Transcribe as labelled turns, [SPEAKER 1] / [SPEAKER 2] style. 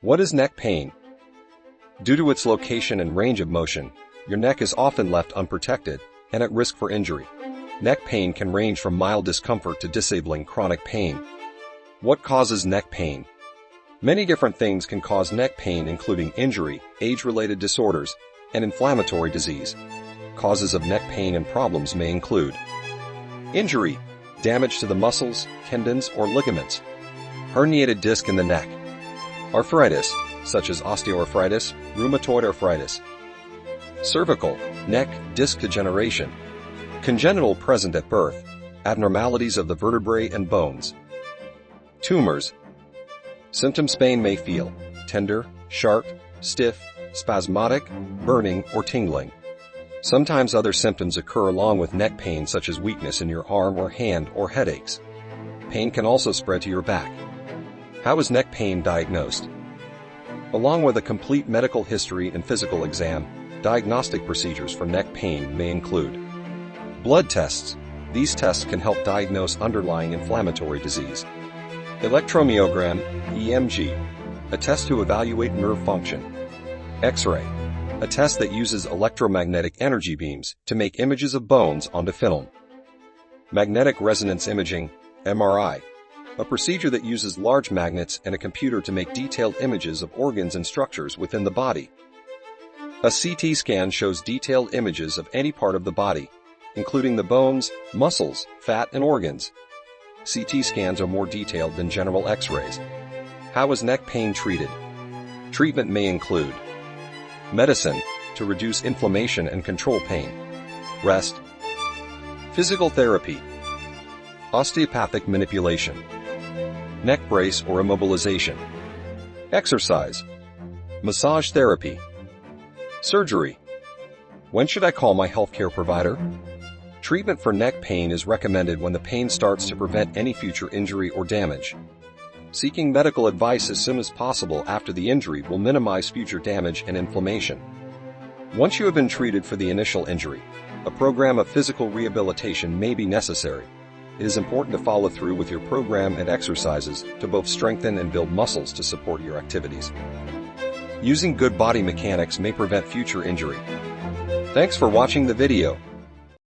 [SPEAKER 1] What is neck pain? Due to its location and range of motion, your neck is often left unprotected and at risk for injury. Neck pain can range from mild discomfort to disabling chronic pain. What causes neck pain? Many different things can cause neck pain, including injury, age-related disorders, and inflammatory disease. Causes of neck pain and problems may include injury, damage to the muscles, tendons, or ligaments, herniated disc in the neck, arthritis, such as osteoarthritis, rheumatoid arthritis, cervical, neck, disc degeneration, congenital present at birth, abnormalities of the vertebrae and bones, tumors. Symptoms: pain may feel tender, sharp, stiff, spasmodic, burning, or tingling. Sometimes other symptoms occur along with neck pain, such as weakness in your arm or hand or headaches. Pain can also spread to your back. How is neck pain diagnosed? Along with a complete medical history and physical exam, diagnostic procedures for neck pain may include blood tests. These tests can help diagnose underlying inflammatory disease. Electromyogram, EMG, a test to evaluate nerve function. X-ray, a test that uses electromagnetic energy beams to make images of bones onto film. Magnetic resonance imaging, MRI, a procedure that uses large magnets and a computer to make detailed images of organs and structures within the body. A CT scan shows detailed images of any part of the body, including the bones, muscles, fat, and organs. CT scans are more detailed than general X-rays. How is neck pain treated? Treatment may include medicine, to reduce inflammation and control pain, rest, physical therapy, osteopathic manipulation, neck brace or immobilization, exercise, massage therapy, surgery. When should I call my healthcare provider? Treatment for neck pain is recommended when the pain starts to prevent any future injury or damage. Seeking medical advice as soon as possible after the injury will minimize future damage and inflammation. Once you have been treated for the initial injury, a program of physical rehabilitation may be necessary. It is important to follow through with your program and exercises to both strengthen and build muscles to support your activities. Using good body mechanics may prevent future injury. Thanks for watching the video.